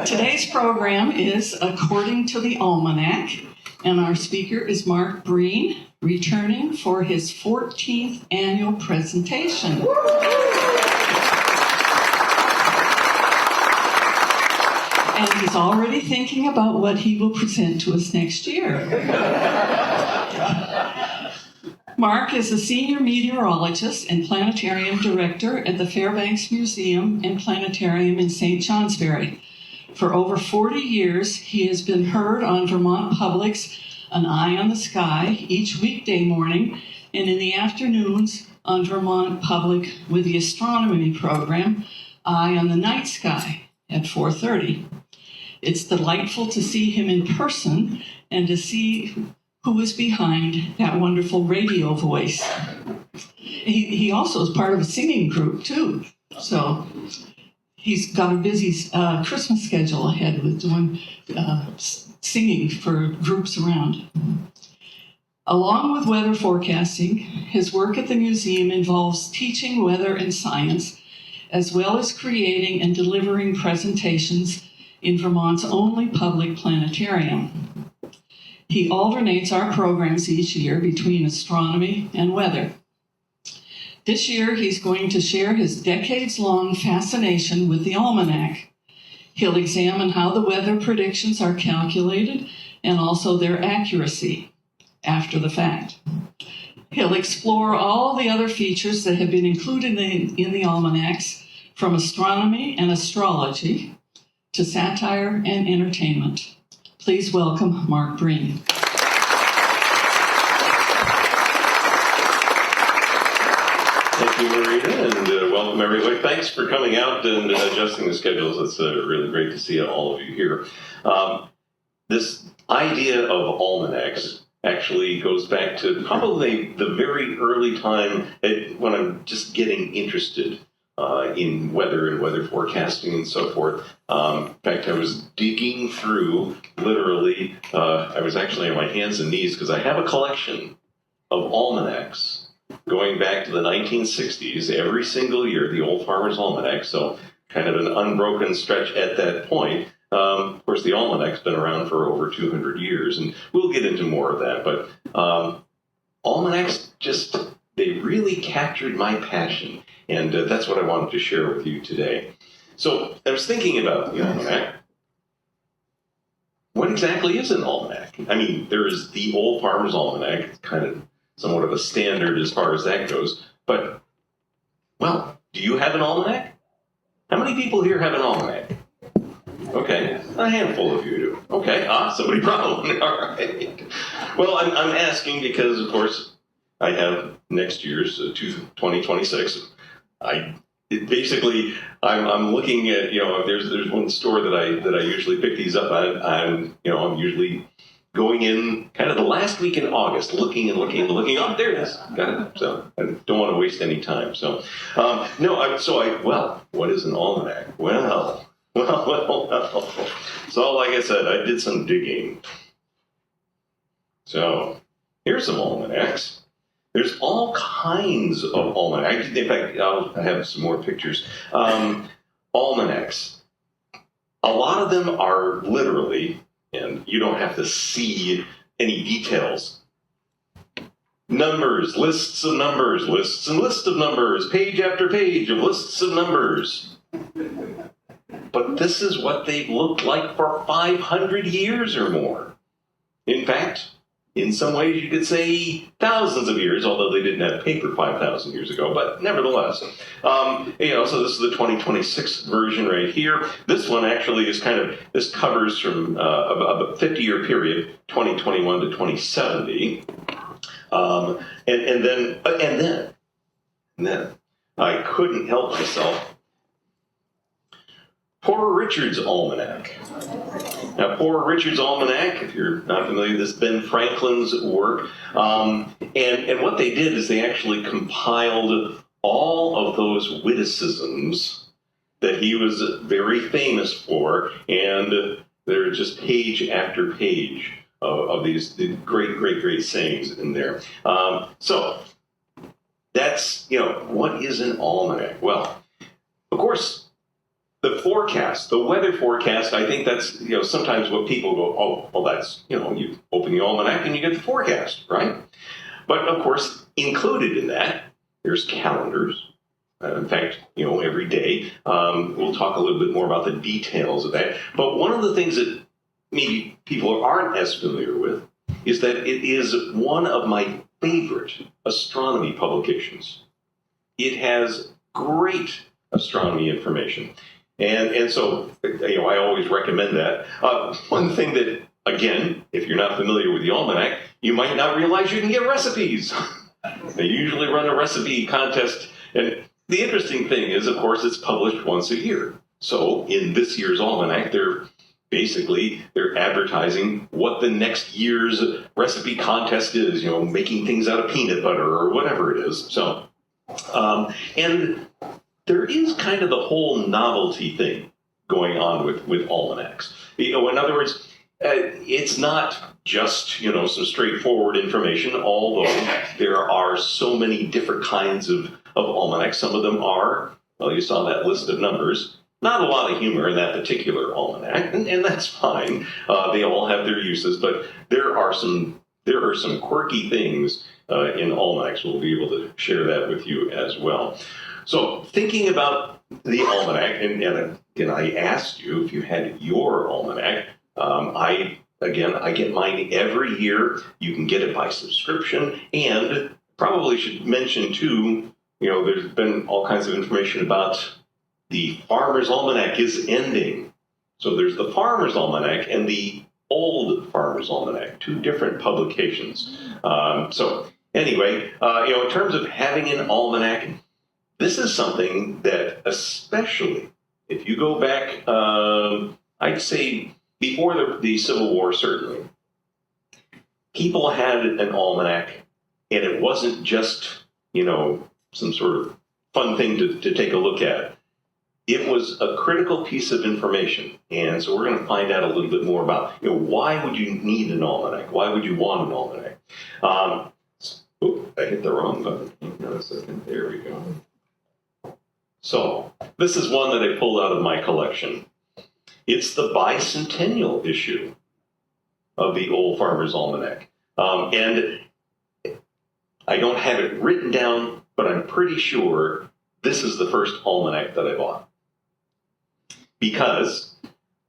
Today's program is According to the Almanac, and our speaker is Mark Breen, returning for his 14th annual presentation. And he's already thinking about what he will present to us next year. Mark is a senior meteorologist and planetarium director at the Fairbanks Museum and Planetarium in St. Johnsbury. For over 40 years, he has been heard on Vermont Public's An Eye on the Sky each weekday morning, and in the afternoons on Vermont Public with the astronomy program, Eye on the Night Sky at 4:30. It's delightful to see him in person and to see who is behind that wonderful radio voice. He also is part of a singing group, too. So he's got a busy Christmas schedule ahead with doing singing for groups around. Along with weather forecasting, his work at the museum involves teaching weather and science, as well as creating and delivering presentations in Vermont's only public planetarium. He alternates our programs each year between astronomy and weather. This year, he's going to share his decades-long fascination with the Almanac. He'll examine how the weather predictions are calculated and also their accuracy after the fact. He'll explore all the other features that have been included in the almanacs, from astronomy and astrology to satire and entertainment. Please welcome Mark Breen. Thank you, Marita, and welcome everybody. Thanks for coming out and adjusting the schedules. It's really great to see all of you here. This idea of almanacs actually goes back to probably the very early time when I'm just getting interested in weather and weather forecasting and so forth. In fact, I was digging through, literally, I was actually on my hands and knees because I have a collection of almanacs going back to the 1960s, every single year, the Old Farmer's Almanac, so kind of an unbroken stretch at that point. Of course, the Almanac's been around for over 200 years, and we'll get into more of that, but almanacs just, they really captured my passion, and that's what I wanted to share with you today. So I was thinking about the almanac. What exactly is an almanac? I mean, there's the Old Farmer's Almanac. It's kind of somewhat of a standard as far as that goes. But, well, do you have an almanac? How many people here have an almanac? Okay, a handful of you do. Okay, somebody brought one. All right. Well, I'm asking because, of course, I have next year's 2026. I'm looking at, there's one store that I usually pick these up. I'm usually going in kind of the last week in August, looking. Oh, there it is. Got it. So I don't want to waste any time. So, what is an almanac? Well. So, like I said, I did some digging. So, here's some almanacs. There's all kinds of almanacs. In fact, I have some more pictures. Almanacs. A lot of them are literally, and you don't have to see any details. Numbers, lists and lists of numbers, page after page of lists of numbers. But this is what they've looked like for 500 years or more. In fact, in some ways you could say thousands of years, although they didn't have paper 5,000 years ago, but nevertheless. So this is the 2026 version right here. This one actually is this covers from a 50-year period, 2021 to 2070. And then I couldn't help myself. Poor Richard's Almanac. Now, Poor Richard's Almanac, if you're not familiar, this is Ben Franklin's work. And what they did is they actually compiled all of those witticisms that he was very famous for, and they're just page after page of these great sayings in there. So that's, what is an almanac? Well, of course, the forecast, the weather forecast, I think that's, sometimes what people go, oh, well, that's, you open the almanac and you get the forecast, right? But of course, included in that, there's calendars. In fact, every day. We'll talk a little bit more about the details of that. But one of the things that maybe people aren't as familiar with is that it is one of my favorite astronomy publications. It has great astronomy information. And so, I always recommend that. One thing that, again, if you're not familiar with the Almanac, you might not realize you can get recipes. They usually run a recipe contest. And the interesting thing is, of course, it's published once a year. So in this year's Almanac, they're advertising what the next year's recipe contest is, making things out of peanut butter or whatever it is. So, and there is kind of the whole novelty thing going on with almanacs. In other words, it's not just, some straightforward information, although there are so many different kinds of almanacs. Some of them are, well, you saw that list of numbers. Not a lot of humor in that particular almanac, and that's fine. They all have their uses, but there are some quirky things in almanacs. We'll be able to share that with you as well. So thinking about the almanac, and I asked you if you had your almanac. I get mine every year. You can get it by subscription, and probably should mention too, there's been all kinds of information about the Farmer's Almanac is ending. So there's the Farmer's Almanac and the Old Farmer's Almanac, two different publications. So anyway, in terms of having an almanac, this is something that, especially if you go back, I'd say before the Civil War, certainly, people had an almanac, and it wasn't just, some sort of fun thing to take a look at. It was a critical piece of information. And so we're going to find out a little bit more about, why would you need an almanac? Why would you want an almanac? I hit the wrong button. Hang on a second. There we go. So this is one that I pulled out of my collection. It's the bicentennial issue of the Old Farmer's Almanac. And I don't have it written down, but I'm pretty sure this is the first almanac that I bought. Because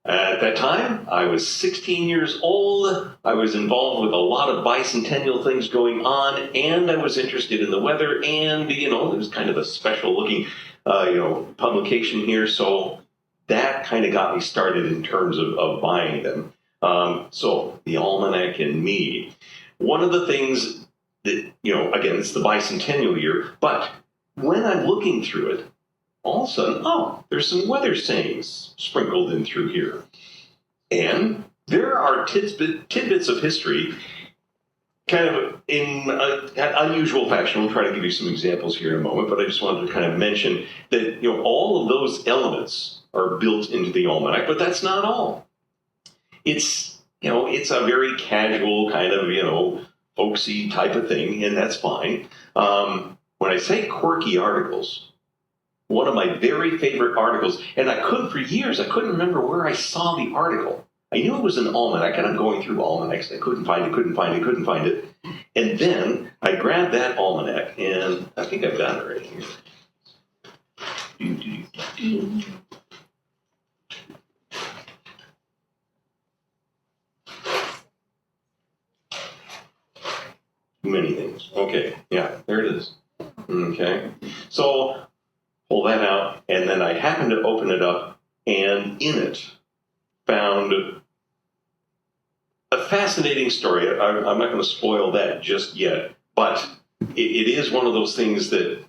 at that time, I was 16 years old, I was involved with a lot of bicentennial things going on, and I was interested in the weather, and, it was kind of a special looking, publication here, so that kind of got me started in terms of buying them. So the Almanac and me. One of the things that, again, it's the bicentennial year, but when I'm looking through it, all of a sudden, there's some weather sayings sprinkled in through here. And there are tidbits of history, kind of in an unusual fashion. We'll try to give you some examples here in a moment, but I just wanted to kind of mention that, all of those elements are built into the almanac, but that's not all. It's, it's a very casual kind of, folksy type of thing, and that's fine. When I say quirky articles, one of my very favorite articles, and for years, I couldn't remember where I saw the article. I knew it was an almanac, and I'm going through almanacs, and I couldn't find it. And then I grabbed that almanac, and I think I've got it right here. Many things. Okay, yeah, there it is. Okay, so pull that out, and then I happened to open it up, and in it found a fascinating story. I'm not going to spoil that just yet, but it is one of those things that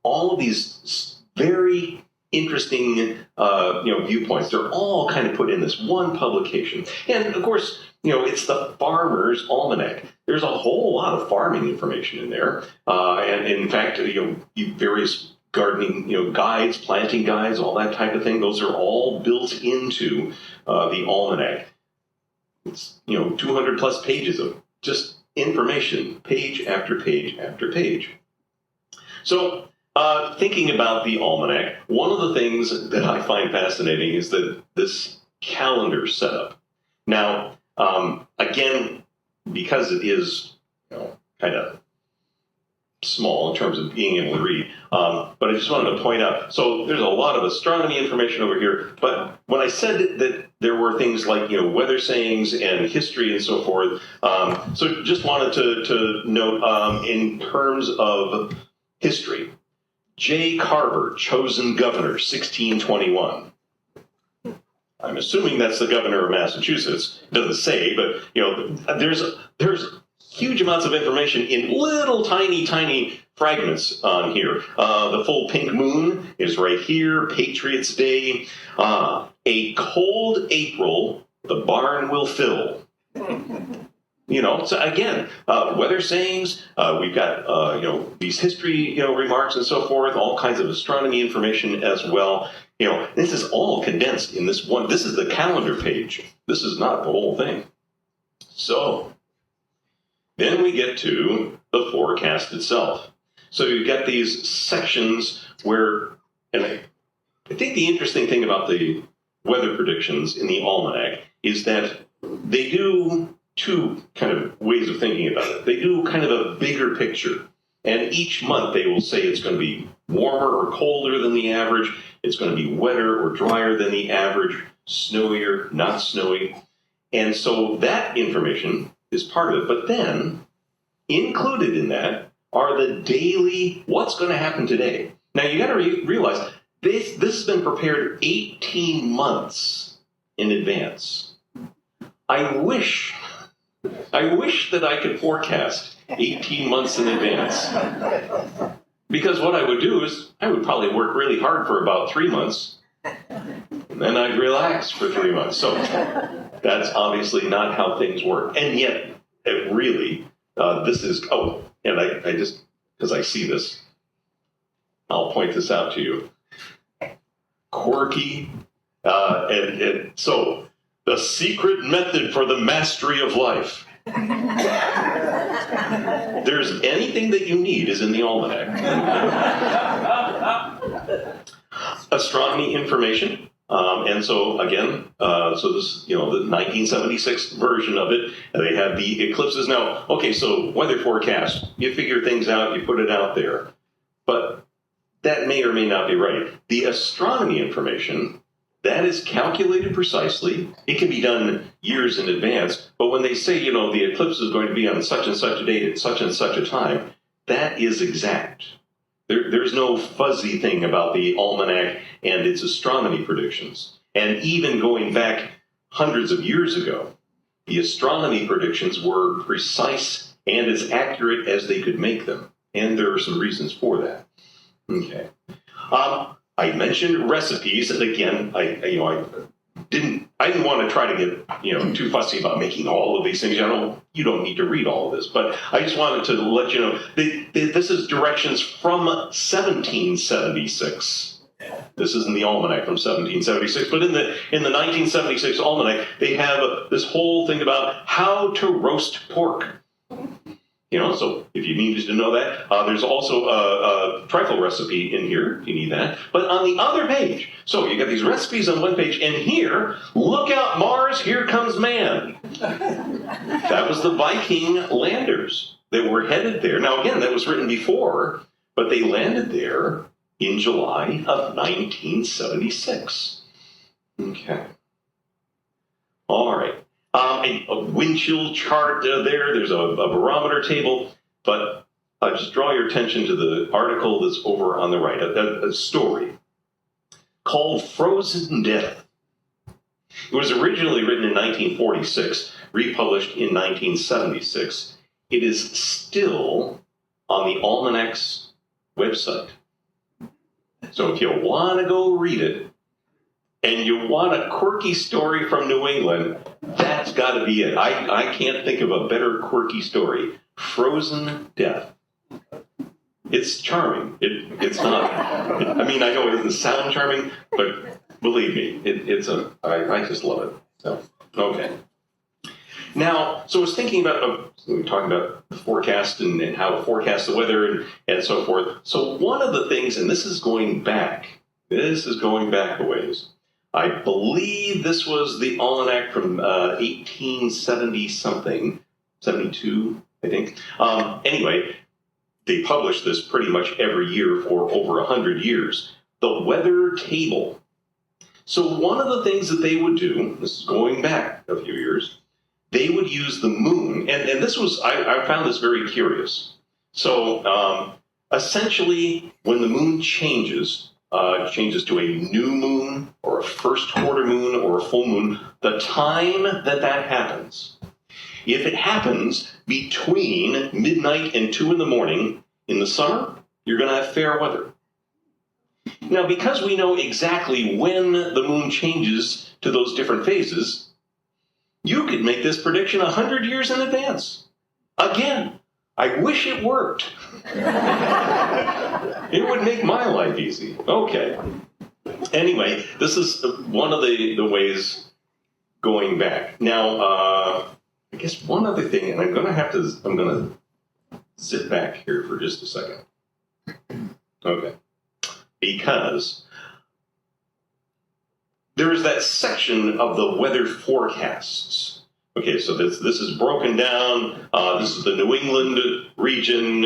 all of these very interesting, viewpoints, they're all kind of put in this one publication. And of course, it's the Farmer's Almanac. There's a whole lot of farming information in there. And in fact, various gardening, guides, planting guides, all that type of thing, those are all built into the almanac. It's, 200 plus pages of just information, page after page after page. So Thinking about the Almanac, one of the things that I find fascinating is that this calendar setup. Now, again, because it is, kind of small in terms of being able to read, but I just wanted to point out, so there's a lot of astronomy information over here, but when I said that there were things like, weather sayings and history and so forth, so just wanted to note, in terms of history, J. Carver, chosen governor, 1621. I'm assuming that's the governor of Massachusetts. It doesn't say, but there's huge amounts of information in little tiny fragments on here. The full pink moon is right here. Patriots Day. A cold April, the barn will fill. So again, weather sayings, we've got, these history, remarks and so forth, all kinds of astronomy information as well. This is all condensed in this one. This is the calendar page. This is not the whole thing. So then we get to the forecast itself. So you get these sections where, and I think the interesting thing about the weather predictions in the Almanac is that they do two kind of ways of thinking about it. They do kind of a bigger picture. And each month they will say it's going to be warmer or colder than the average. It's going to be wetter or drier than the average, snowier, not snowy. And so that information is part of it. But then included in that are the daily, what's going to happen today. Now you got to realize this has been prepared 18 months in advance. I wish that I could forecast 18 months in advance. Because what I would do is I would probably work really hard for about 3 months, and then I'd relax for 3 months. So that's obviously not how things work. And yet, it really, this is, and I just, because I see this, I'll point this out to you. Quirky, and so, the secret method for the mastery of life. There's anything that you need is in the Almanac. Astronomy information. And so again, so this, the 1976 version of it, they have the eclipses. Now, okay, so weather forecast, you figure things out, you put it out there. But that may or may not be right. The astronomy information, that is calculated precisely. It can be done years in advance. But when they say, the eclipse is going to be on such and such a date at such and such a time, that is exact. There's no fuzzy thing about the Almanac and its astronomy predictions. And even going back hundreds of years ago, the astronomy predictions were precise and as accurate as they could make them. And there are some reasons for that. Okay. I mentioned recipes, and again, I didn't want to try to get too fussy about making all of these things. You don't need to read all of this, but I just wanted to let you know this is directions from 1776. This isn't the Almanac from 1776, but in the 1976 Almanac, they have this whole thing about how to roast pork. So if you needed to know that, there's also a trifle recipe in here, if you need that. But on the other page, so you got these recipes on one page, and here, look out Mars, here comes man. That was the Viking landers that were headed there. Now again, that was written before, but they landed there in July of 1976. Okay. All right. A wind chill chart there's a barometer table, but just draw your attention to the article that's over on the right, a story called Frozen Death. It was originally written in 1946, republished in 1976. It is still on the Almanac's website. So if you want to go read it, and you want a quirky story from New England, that's got to be it. I can't think of a better quirky story. Frozen Death. It's charming. It's not. I know it doesn't sound charming, but believe me, I just love it. So, okay. Now, so I was thinking about, we were talking about the forecast and how to forecast the weather and so forth. So one of the things, and this is going back a ways. I believe this was the Almanac from 1870 something, 72, I think. Anyway, they published this pretty much every year for over 100 years. The weather table. So one of the things that they would do, this is going back a few years, they would use the moon, and this was, I found this very curious. So essentially, when the moon changes to a new moon or a first quarter moon or a full moon, the time that happens, if it happens between midnight and 2 in the morning in the summer, you're going to have fair weather. Now, because we know exactly when the moon changes to those different phases, you could make this prediction 100 years in advance. Again, I wish it worked. It would make my life easy. Okay. Anyway, this is one of the ways going back. Now, I guess one other thing, and I'm going to zip back here for just a second. Okay. Because there is that section of the weather forecasts. Okay, so this is broken down. This is the New England region,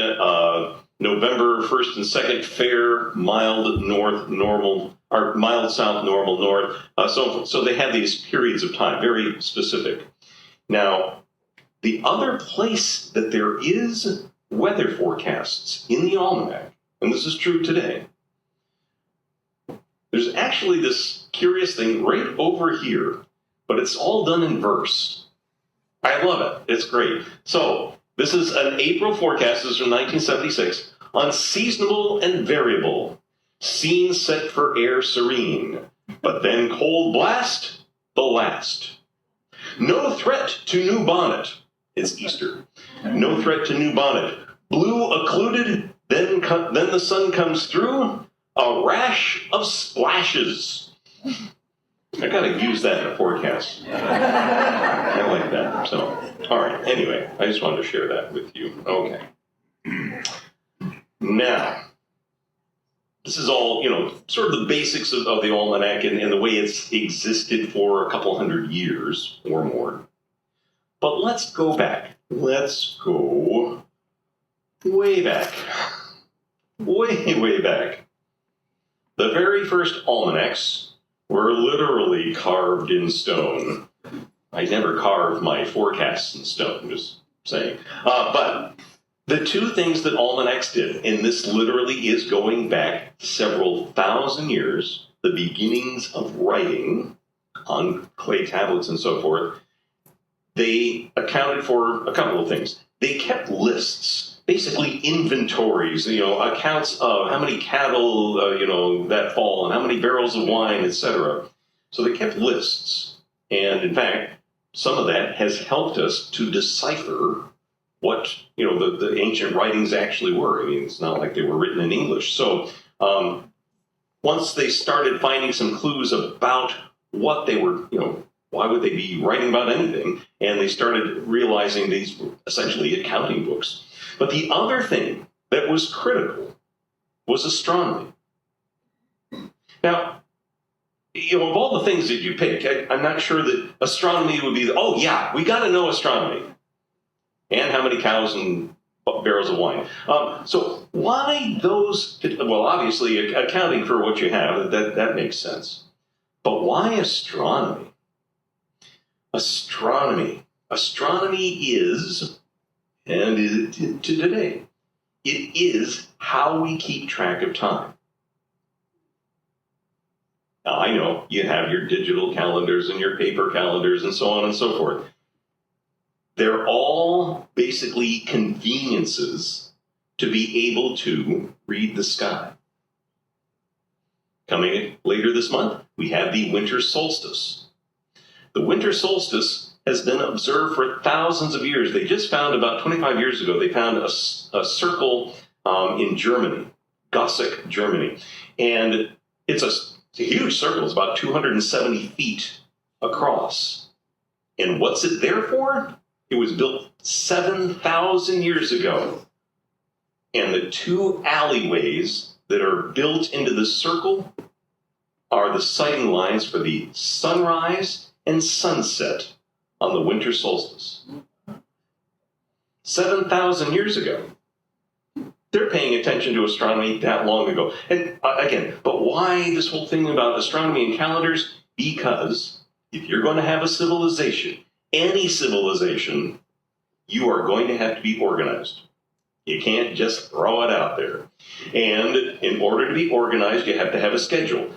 November 1st and 2nd, fair, mild north, normal, or mild south, normal north. So they have these periods of time, very specific. Now, the other place that there is weather forecasts in the Almanac, and this is true today, there's actually this curious thing right over here, but it's all done in verse. I love it. It's great. So this is an April forecast. This is from 1976. Unseasonable and variable. Scene set for air serene. But then cold blast, the last. No threat to new bonnet. It's Easter. No threat to new bonnet. Blue occluded, then the sun comes through. A rash of splashes. I gotta use that in a forecast. I like that. So, all right. Anyway, I just wanted to share that with you. Okay. Now, this is all, sort of the basics of the Almanac and the way it's existed for a couple hundred years or more. But let's go back. Let's go way back. Way back. The very first almanacs were literally carved in stone. I never carved my forecasts in stone, just saying. But the two things that almanacs did, and this literally is going back several thousand years, the beginnings of writing on clay tablets and so forth, they accounted for a couple of things. They kept lists. Basically inventories, accounts of how many cattle, that fall, and how many barrels of wine, etc. So they kept lists. And in fact, some of that has helped us to decipher what, the ancient writings actually were. I mean, it's not like they were written in English. So once they started finding some clues about what they were, why would they be writing about anything? And they started realizing these were essentially accounting books. But the other thing that was critical was astronomy. Now, of all the things that you pick, I'm not sure that astronomy would be, we got to know astronomy. And how many cows and barrels of wine. So why those, well, obviously accounting for what you have, that makes sense. But why astronomy? Astronomy is, and to today, it is how we keep track of time. Now, I know you have your digital calendars and your paper calendars and so on and so forth. They're all basically conveniences to be able to read the sky. Coming later this month, we have the winter solstice. The winter solstice has been observed for thousands of years. They just found about 25 years ago, they found a circle in Germany, Gossig, Germany. And it's a huge circle. It's about 270 feet across. And what's it there for? It was built 7,000 years ago. And the two alleyways that are built into the circle are the sighting lines for the sunrise and sunset on the winter solstice. 7,000 years ago. They're paying attention to astronomy that long ago. And again, but why this whole thing about astronomy and calendars? Because if you're going to have a civilization, any civilization, you are going to have to be organized. You can't just throw it out there. And in order to be organized, you have to have a schedule.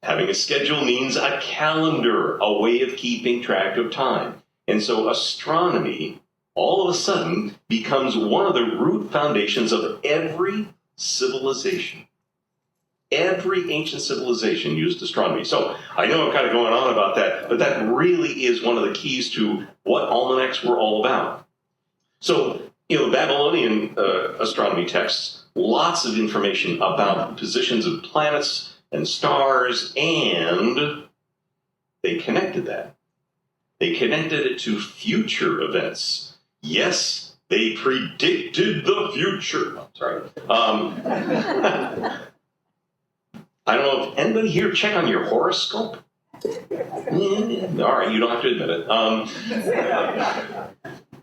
Having a schedule means a calendar, a way of keeping track of time. And so astronomy, all of a sudden, becomes one of the root foundations of every civilization. Every ancient civilization used astronomy. So I know I'm kind of going on about that, but that really is one of the keys to what almanacs were all about. So, Babylonian astronomy texts, lots of information about positions of planets and stars, and they connected that. They connected it to future events. Yes, they predicted the future. Oh, sorry. I don't know if anybody here check on your horoscope. All right, you don't have to admit it.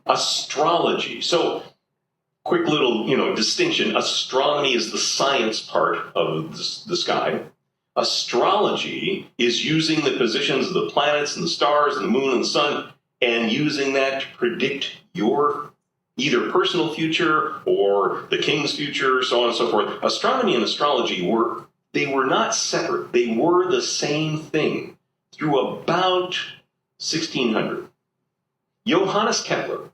Astrology. So, quick little, distinction. Astronomy is the science part of the sky. Astrology is using the positions of the planets and the stars and the moon and the sun and using that to predict your either personal future or the king's future, so on and so forth. Astronomy and astrology were not separate. They were the same thing through about 1600. Johannes Kepler,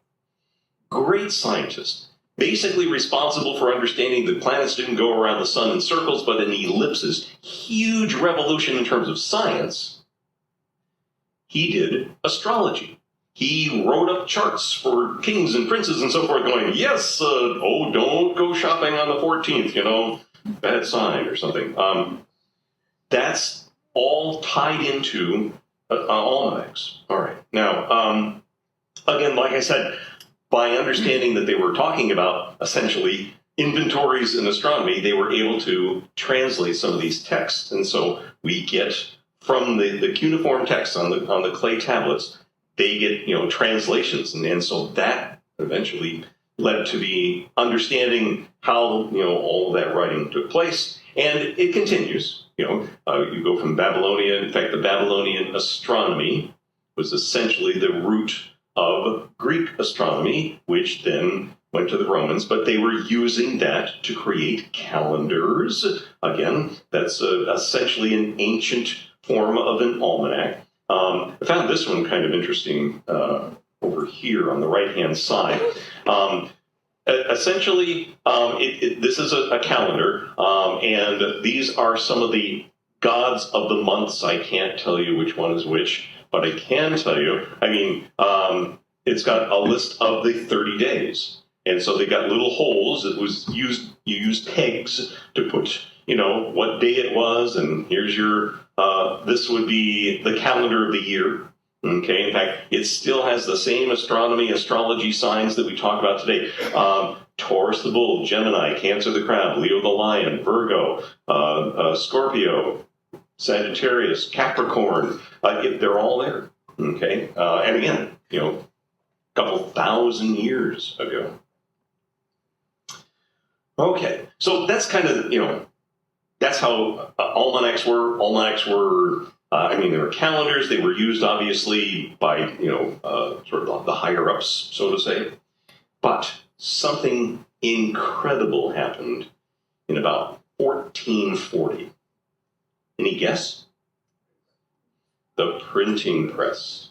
great scientist, basically responsible for understanding that planets didn't go around the sun in circles but in ellipses. Huge revolution in terms of science. He did astrology. He wrote up charts for kings and princes and so forth going, yes, don't go shopping on the 14th, bad sign or something. That's all tied into almanacs. All right. Now, again, like I said, by understanding that they were talking about essentially inventories in astronomy, they were able to translate some of these texts. And so we get from the cuneiform texts on the clay tablets, they get, translations. And so that eventually led to the understanding how, all of that writing took place. And it continues. You go from Babylonia. In fact, the Babylonian astronomy was essentially the root of Greek astronomy, which then went to the Romans, but they were using that to create calendars. Again, that's essentially an ancient form of an almanac. I found this one kind of interesting over here on the right-hand side. Essentially, this is a calendar, and these are some of the gods of the months. I can't tell you which one is which, but I can tell you, it's got a list of the 30 days. And so they got little holes. You used pegs to put, what day it was, and here's your, this would be the calendar of the year. Okay, in fact, it still has the same astrology signs that we talk about today. Taurus the bull, Gemini, Cancer the crab, Leo the lion, Virgo, Scorpio, Sagittarius, Capricorn. They're all there. Okay, and again, a couple thousand years ago. Okay, so that's kind of, that's how almanacs were. Almanacs were, they were calendars. They were used, obviously, by, sort of the higher-ups, so to say. But something incredible happened in about 1440. Any guess? The printing press.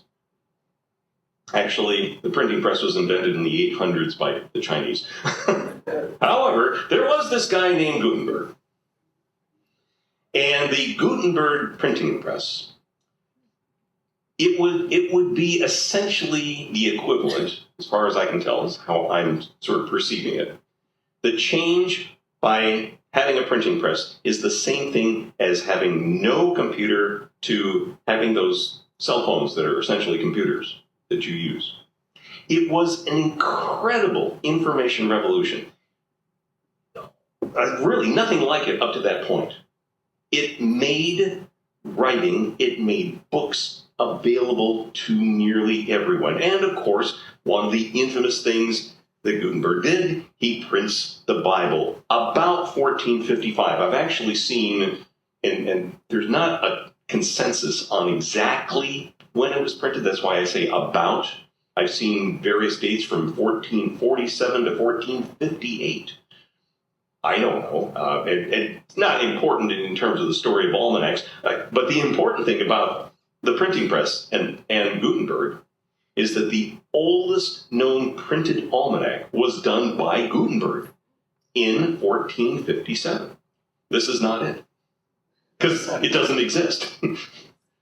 Actually, the printing press was invented in the 800s by the Chinese. However, there was this guy named Gutenberg. And the Gutenberg printing press, it would be essentially the equivalent, as far as I can tell, is how I'm sort of perceiving it. The change by having a printing press is the same thing as having no computer to having those cell phones that are essentially computers that you use. It was an incredible information revolution. Really, nothing like it up to that point. It made writing, it made books available to nearly everyone. And of course, one of the infamous things that Gutenberg did, he prints the Bible about 1455. I've actually seen, and there's not a consensus on exactly when it was printed. That's why I say about. I've seen various dates from 1447 to 1458. I don't know. And it's not important in terms of the story of almanacs. But the important thing about the printing press and Gutenberg is that the oldest known printed almanac was done by Gutenberg in 1457. This is not it, because it doesn't exist.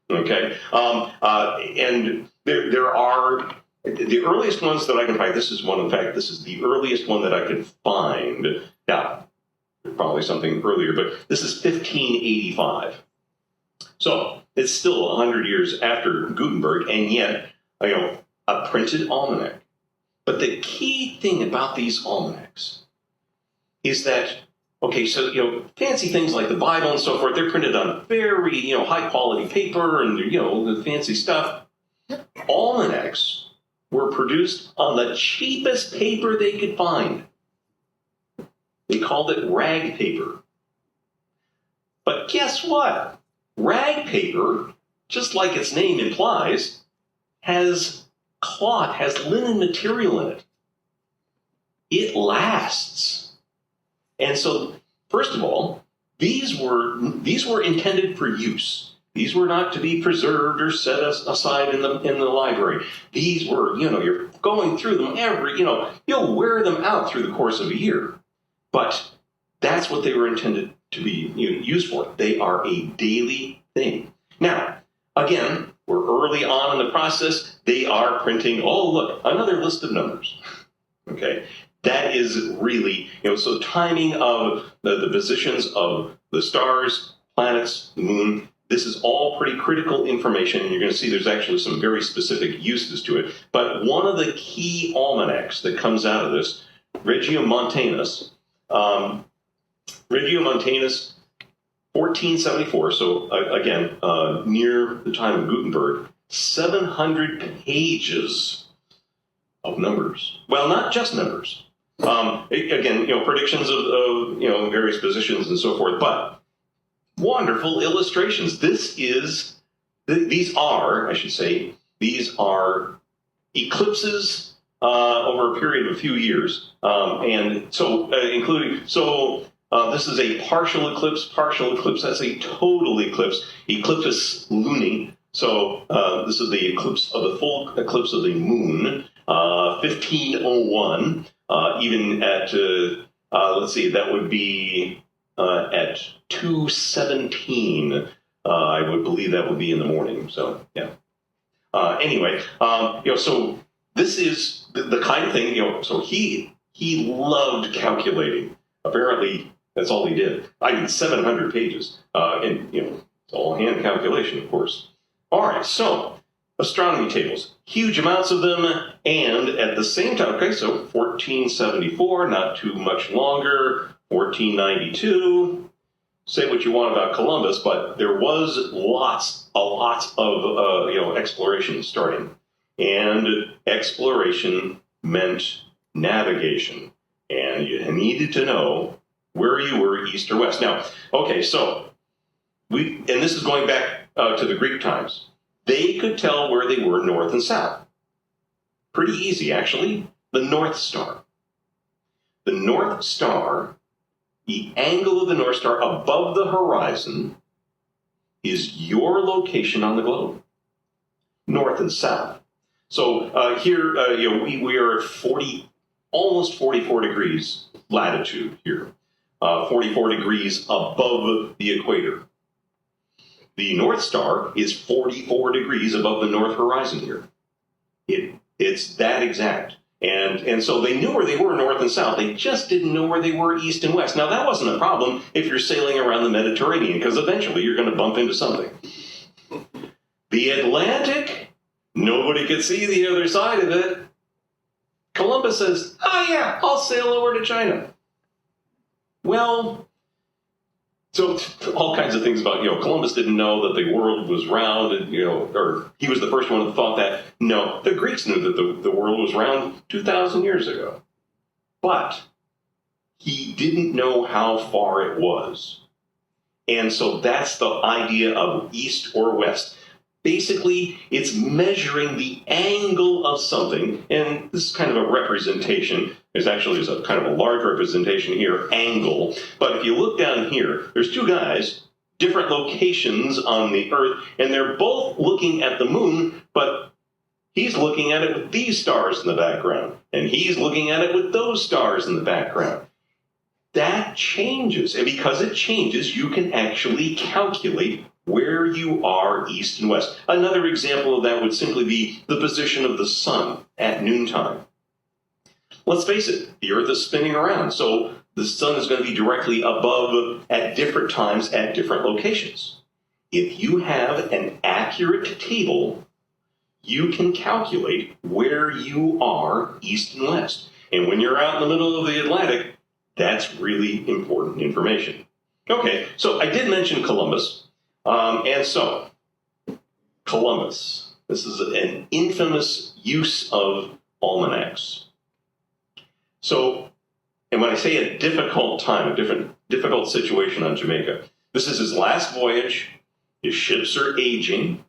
Okay? And there are the earliest ones that I can find. This is one, in fact, this is the earliest one that I could find. Now, probably something earlier, but this is 1585. So it's still 100 years after Gutenberg, and yet, a printed almanac. But the key thing about these almanacs is that, okay, so, fancy things like the Bible and so forth, they're printed on very, high quality paper and, the fancy stuff. Almanacs were produced on the cheapest paper they could find. They called it rag paper. But guess what? Rag paper, just like its name implies, has cloth, has linen material in it. It lasts. And so, first of all, these were intended for use. These were not to be preserved or set aside in the library. These were, you're going through them every, you'll wear them out through the course of a year. But that's what they were intended to be used for. They are a daily thing. Now, again, we're early on in the process. They are printing, oh, look, another list of numbers. Okay? That is really, so timing of the positions of the stars, planets, the moon, this is all pretty critical information, and you're going to see there's actually some very specific uses to it. But one of the key almanacs that comes out of this, Regiomontanus, 1474, so again, near the time of Gutenberg, 700 pages of numbers. Well, not just numbers. Again, predictions of various positions and so forth, but wonderful illustrations. These are eclipses over a period of a few years, and so this is a partial eclipse. Partial eclipse, that's a total eclipse. Ecliptus luni. So this is the eclipse of the full eclipse of the moon, 1501. Even at let's see, that would be at 2:17. I would believe that would be in the morning. So yeah. Anyway, so this is the kind of thing. So he loved calculating. Apparently, that's all he did. 700 pages, and it's all hand calculation, of course. All right, so astronomy tables, huge amounts of them, and at the same time, okay, so 1474, not too much longer. 1492. Say what you want about Columbus, but there was a lot of exploration starting, and exploration meant navigation, and you needed to know where you were, east or west. Now, okay, so and this is going back to the Greek times. They could tell where they were north and south. Pretty easy, actually. The North Star. The North Star, the angle of the North Star above the horizon, is your location on the globe, north and south. So here, we are at almost 44 degrees latitude here, 44 degrees above the equator. The North Star is 44 degrees above the north horizon here. It's that exact. And so they knew where they were north and south. They just didn't know where they were east and west. Now, that wasn't a problem if you're sailing around the Mediterranean, because eventually you're going to bump into something. The Atlantic, nobody could see the other side of it. Columbus says, "Oh yeah, I'll sail over to China." Well, so all kinds of things about, Columbus didn't know that the world was round, and, or he was the first one that thought that. No, the Greeks knew that the world was round 2,000 years ago. But he didn't know how far it was. And so that's the idea of east or west. Basically, it's measuring the angle of something, and this is kind of a representation. There's a kind of a large representation here, angle. But if you look down here, there's two guys, different locations on the Earth, and they're both looking at the moon, but he's looking at it with these stars in the background, and he's looking at it with those stars in the background. That changes, and because it changes, you can actually calculate where you are east and west. Another example of that would simply be the position of the sun at noontime. Let's face it, the Earth is spinning around, so the sun is going to be directly above at different times at different locations. If you have an accurate table, you can calculate where you are east and west. And when you're out in the middle of the Atlantic, that's really important information. Okay, so I did mention Columbus. And so, Columbus, this is an infamous use of almanacs. So, and when I say a difficult time, a difficult situation on Jamaica, this is his last voyage. His ships are aging.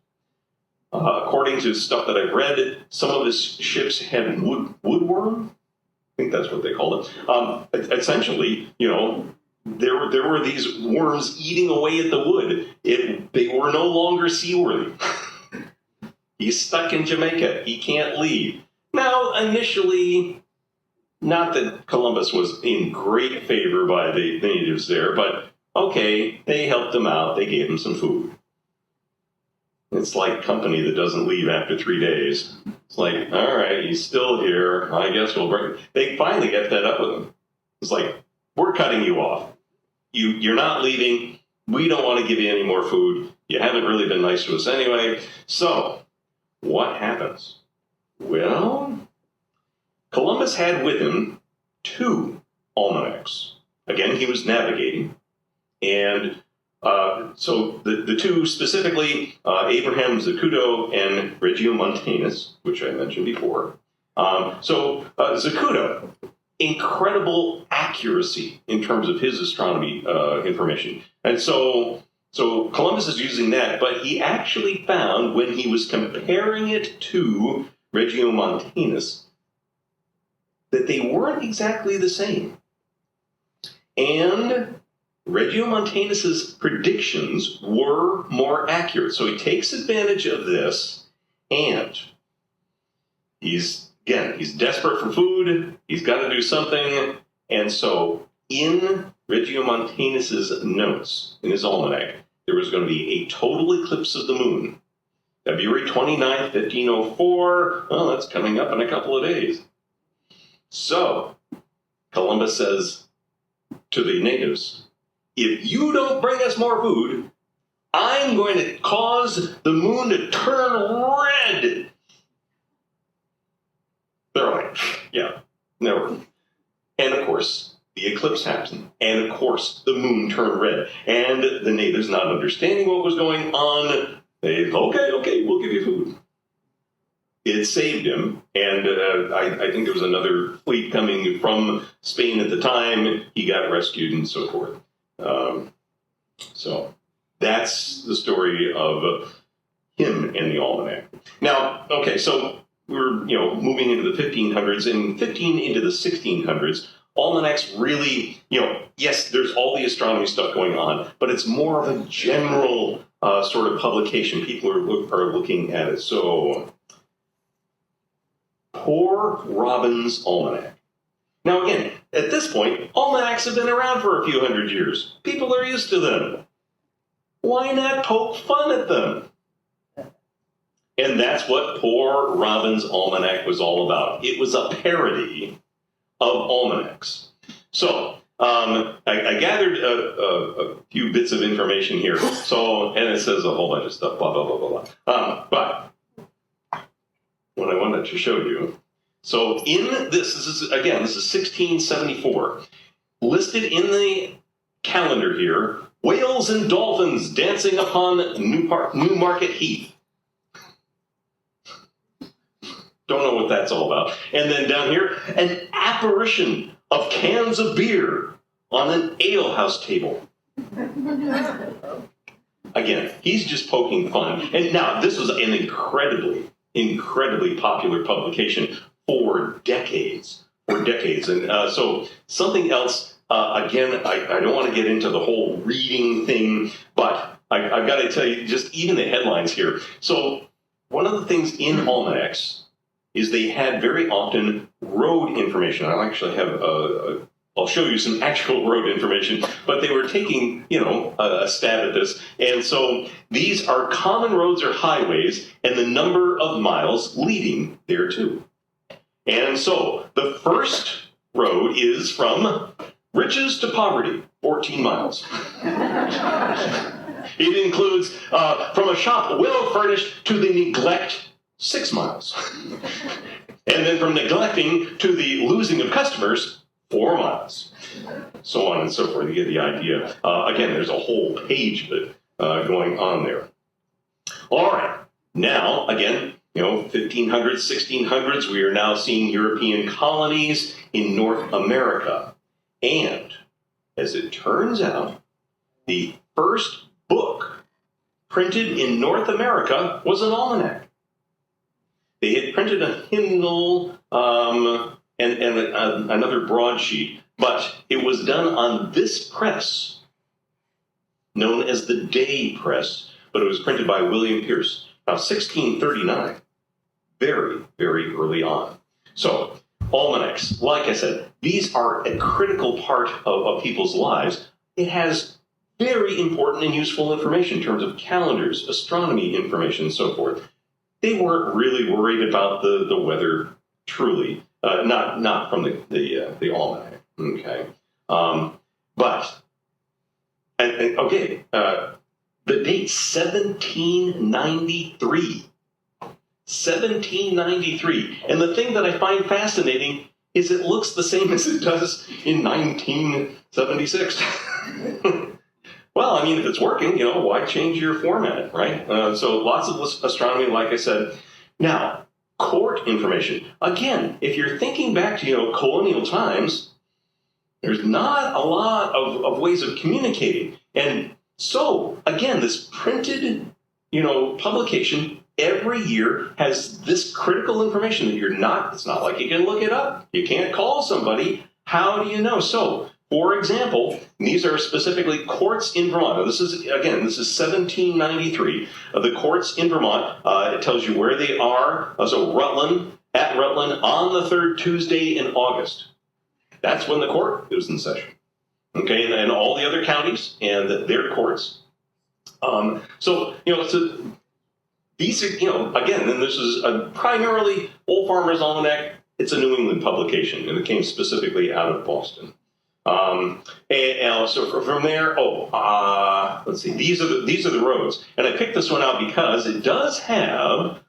According to stuff that I've read, some of his ships had woodworm. I think that's what they called it. Essentially, there were these worms eating away at the wood. They were no longer seaworthy. He's stuck in Jamaica. He can't leave. Now, initially, not that Columbus was in great favor by the natives there, but okay, they helped him out. They gave him some food. It's like company that doesn't leave after 3 days. It's like, all right, he's still here. I guess we'll bring. They finally get fed up with him. It's like, we're cutting you off. You're not leaving. We don't want to give you any more food. You haven't really been nice to us anyway. So, what happens? Well, Columbus had with him 2 almanacs. Again, he was navigating. And so the 2 specifically, Abraham Zacuto and Regiomontanus, which I mentioned before. Zacuto, incredible accuracy in terms of his astronomy information. And so Columbus is using that, but he actually found, when he was comparing it to Regiomontanus, that they weren't exactly the same. And Regiomontanus's predictions were more accurate. So he takes advantage of this, and he's desperate for food. He's got to do something. And so in Regiomontanus's notes, in his almanac, there was going to be a total eclipse of the moon. February 29th, 1504. Well, that's coming up in a couple of days. So Columbus says to the natives, if you don't bring us more food, I'm going to cause the moon to turn red. They're like, yeah, never. And of course, the eclipse happened. And of course, the moon turned red. And the natives, not understanding what was going on, they, okay, we'll give you food. It saved him. And I think there was another fleet coming from Spain at the time. He got rescued and so forth. So that's the story of him and the almanac. Now, okay, so we're moving into the 1500s, and into the 1600s. Almanacs really, yes, there's all the astronomy stuff going on, but it's more of a general sort of publication. People are looking at it. So, Poor Robin's Almanac. Now, again, at this point, almanacs have been around for a few hundred years. People are used to them. Why not poke fun at them? And that's what Poor Robin's Almanac was all about. It was a parody of almanacs. So, I gathered a few bits of information here. So, and it says a whole bunch of stuff, blah, blah, blah, blah, blah. But what I wanted to show you So in this is 1674, listed in the calendar here, whales and dolphins dancing upon Newmarket Heath. Don't know what that's all about. And then down here, an apparition of cans of beer on an alehouse table. Again, he's just poking fun. And now, this was an incredibly popular publication for decades. And so something else, again, I don't want to get into the whole reading thing, but I've got to tell you, just even the headlines here. So one of the things in almanacs is they had very often road information. I'll actually have I'll show you some actual road information, but they were taking, a stab at this. And so these are common roads or highways and the number of miles leading thereto. And so the first road is from riches to poverty, 14 miles. It includes from a shop well furnished to the neglect, 6 miles. And then from neglecting to the losing of customers, 4 miles. So on and so forth. You get the idea. Again, there's a whole page of it going on there. All right. Now, again, 1500s, 1600s, we are now seeing European colonies in North America. And as it turns out, the first book printed in North America was an almanac. They had printed a hymnal and another broadsheet, but it was done on this press, known as the Day Press, but it was printed by William Pierce. Now, 1639, very, very early on. So, almanacs, like I said, these are a critical part of people's lives. It has very important and useful information in terms of calendars, astronomy information, and so forth. They weren't really worried about the weather, truly, not from the almanac. Okay, but the date 1793. 1793. And the thing that I find fascinating is it looks the same as it does in 1976. Well, I mean, if it's working, why change your format, right? So lots of astronomy, like I said. Now, court information. Again, if you're thinking back to, colonial times, there's not a lot of ways of communicating. And so, again, this printed, publication every year has this critical information that it's not like you can look it up. You can't call somebody. How do you know? So, for example, these are specifically courts in Vermont. Now, this is 1793. The courts in Vermont, it tells you where they are. So Rutland, at Rutland, on the third Tuesday in August. That's when the court is in session. Okay, and all the other counties and their courts. These are, again, and this is a primarily Old Farmer's Almanac. It's a New England publication, and it came specifically out of Boston. So from there, let's see. These are the roads, and I picked this one out because it does have.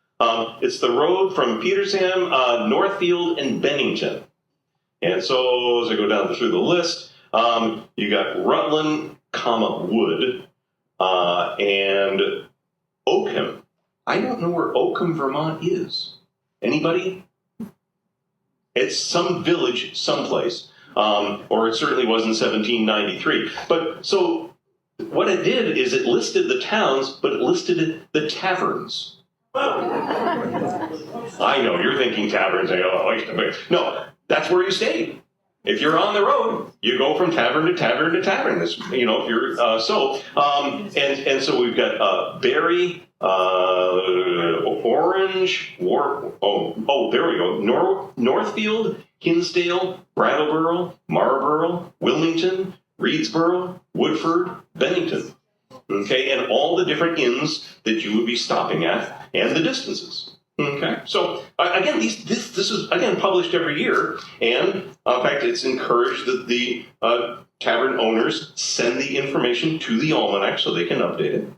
It's the road from Petersham, Northfield, and Bennington. And so as I go down through the list, you got Rutland, Wood, and Oakham. I don't know where Oakham, Vermont is. Anybody? It's some village, someplace. Or it certainly was in 1793. But so what it did is it listed the towns, but it listed the taverns. I know, you're thinking taverns. No, that's where you stayed. If you're on the road, you go from tavern to tavern to tavern. If you're and so we've got Barry, Orange, there we go. Northfield, Hinsdale, Brattleboro, Marlborough, Wilmington, Reedsboro, Woodford, Bennington. Okay, and all the different inns that you would be stopping at and the distances. Okay, so again, this is again published every year, and in fact, it's encouraged that the tavern owners send the information to the almanac so they can update it.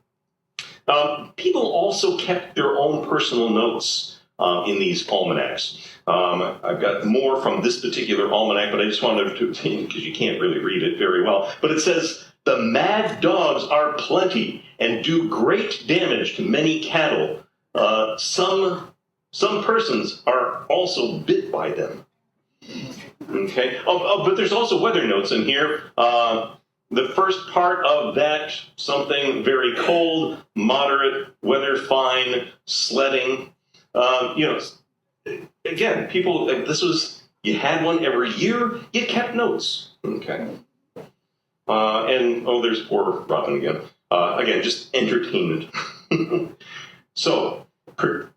People also kept their own personal notes in these almanacs. I've got more from this particular almanac, but I just wanted to, because you can't really read it very well, but it says, "The mad dogs are plenty and do great damage to many cattle. Some persons are also bit by them." Okay. But there's also weather notes in here. The first part of that, something very cold, moderate, weather fine, sledding. Again, people, you had one every year, you kept notes. Okay. There's poor Robin again. Again, just entertainment. So,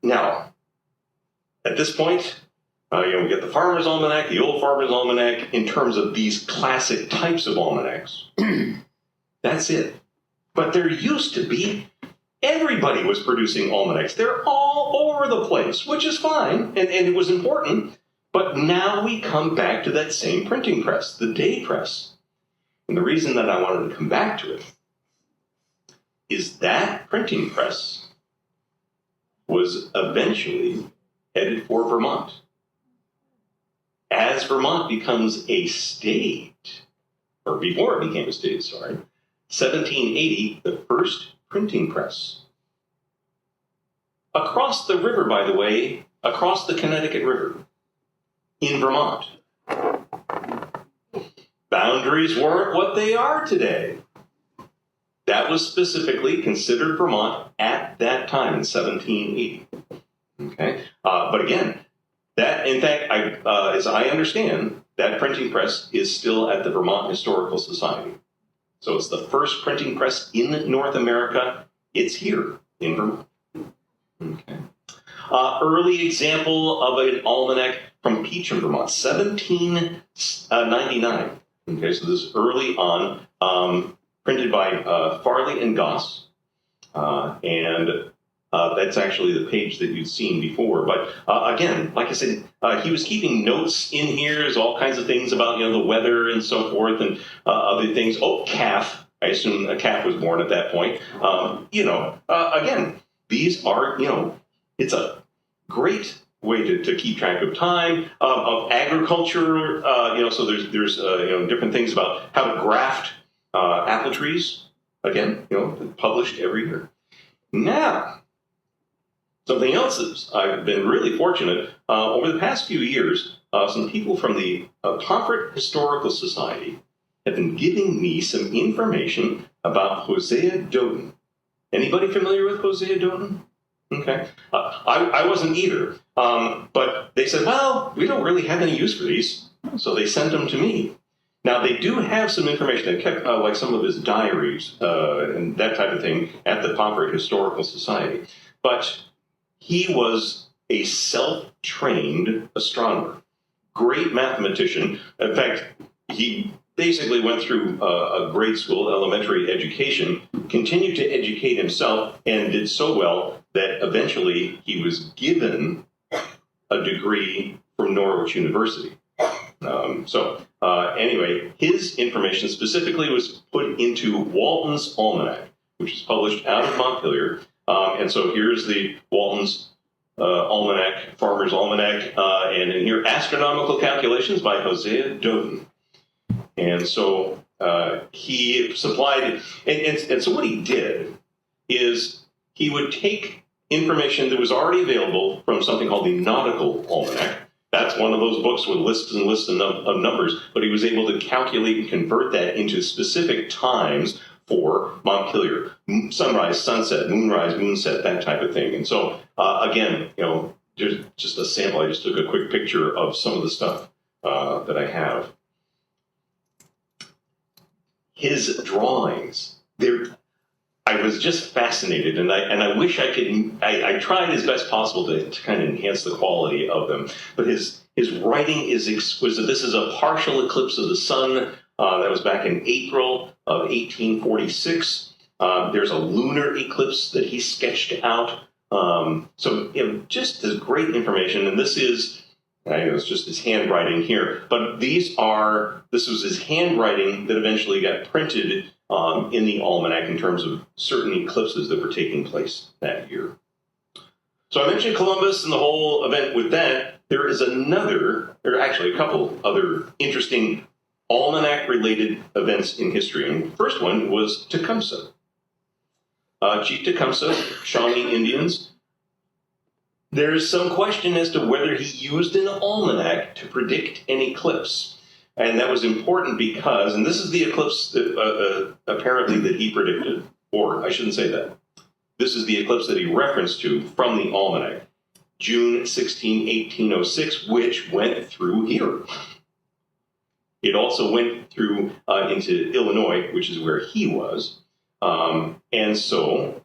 now, at this point, we get the Farmer's Almanac, the Old Farmer's Almanac, in terms of these classic types of almanacs. That's it. But there used to be, everybody was producing almanacs. They're all over the place, which is fine, and it was important. But now we come back to that same printing press, the day press. And the reason that I wanted to come back to it is that printing press was eventually headed for Vermont. As Vermont becomes a state, or before it became a state, 1780, the first printing press. Across the river, by the way, across the Connecticut River, in Vermont. Boundaries weren't what they are today. That was specifically considered Vermont at that time in 1780. Okay, but again, that, in fact, as I understand, that printing press is still at the Vermont Historical Society. So it's the first printing press in North America. It's here in Vermont. Okay. Early example of an almanac from Peacham, Vermont, 1799. Okay, so this is early on, printed by Farley and Goss, and that's actually the page that you'd seen before. But again, like I said, he was keeping notes in here. There's all kinds of things about the weather and so forth, and other things. Oh, calf. I assume a calf was born at that point. Again, these are it's a great way to keep track of time, of agriculture. So there's different things about how to graft apple trees. Again, published every year. Now, something else is, I've been really fortunate, over the past few years, some people from the Pomfret Historical Society have been giving me some information about Hosea Doden. Anybody familiar with Hosea Doden? Okay. I wasn't either, but they said, well, we don't really have any use for these, so they sent them to me. Now, they do have some information. They kept like some of his diaries and that type of thing at the Pomfret Historical Society. But he was a self-trained astronomer, great mathematician. In fact, he basically went through a grade school, elementary education, continued to educate himself, and did so well that eventually he was given a degree from Norwich University. Anyway, his information specifically was put into Walton's Almanac, which is published out of Montpelier. And so here's the Walton's Almanac, Farmer's Almanac, and in here, Astronomical Calculations by Hosea Doden. And so he supplied, and so what he did is he would take information that was already available from something called the Nautical Almanac. That's one of those books with lists and lists of numbers, but he was able to calculate and convert that into specific times for Montpelier. Sunrise, sunset, moonrise, moonset, that type of thing. And so, again, there's just a sample. I just took a quick picture of some of the stuff that I have. His drawings, I was just fascinated, and I wish I could. I tried as best possible to kind of enhance the quality of them. But his writing is exquisite. This is a partial eclipse of the sun that was back in April of 1846. There's a lunar eclipse that he sketched out. Just this great information. And this is, it's just his handwriting here. But this was his handwriting that eventually got printed in the almanac in terms of certain eclipses that were taking place that year. So I mentioned Columbus and the whole event with that. There is there are actually a couple other interesting almanac-related events in history. And the first one was Tecumseh. Chief Tecumseh, Shawnee Indians. There's some question as to whether he used an almanac to predict an eclipse. And that was important because, and this is the eclipse that, apparently that he predicted, or I shouldn't say that. This is the eclipse that he referenced to from the almanac, June 16, 1806, which went through here. It also went through into Illinois, which is where he was. And so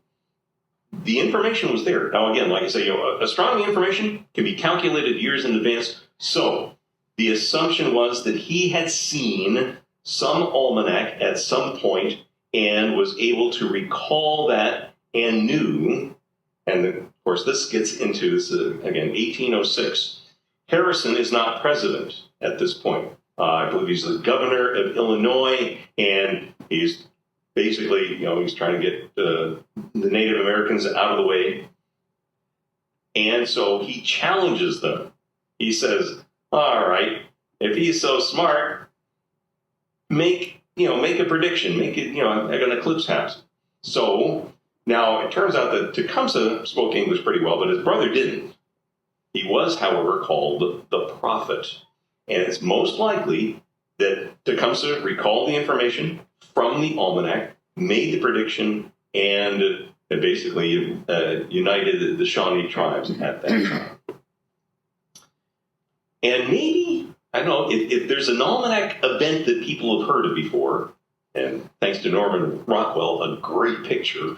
the information was there. Now, again, like I say, astronomy information can be calculated years in advance. So the assumption was that he had seen some almanac at some point and was able to recall that and knew, and of course this gets into this, again, 1806. Harrison is not president at this point. I believe he's the governor of Illinois, and he's basically, he's trying to get the Native Americans out of the way. And so he challenges them. He says, all right, if he's so smart, make a prediction, make it, an eclipse happens. So now it turns out that Tecumseh spoke English pretty well, but his brother didn't. He was, however, called the prophet. And it's most likely that Tecumseh recalled the information from the almanac, made the prediction, and basically united the Shawnee tribes at that time. And maybe, I don't know, if there's an almanac event that people have heard of before, and thanks to Norman Rockwell, a great picture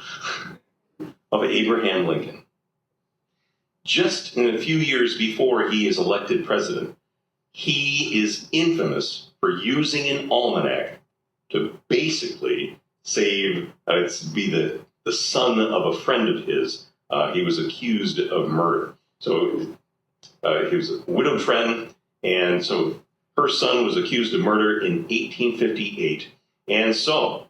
of Abraham Lincoln. Just in a few years before he is elected president, he is infamous for using an almanac to basically save, be the son of a friend of his. He was accused of murder. So he was a widowed friend, and so her son was accused of murder in 1858. And so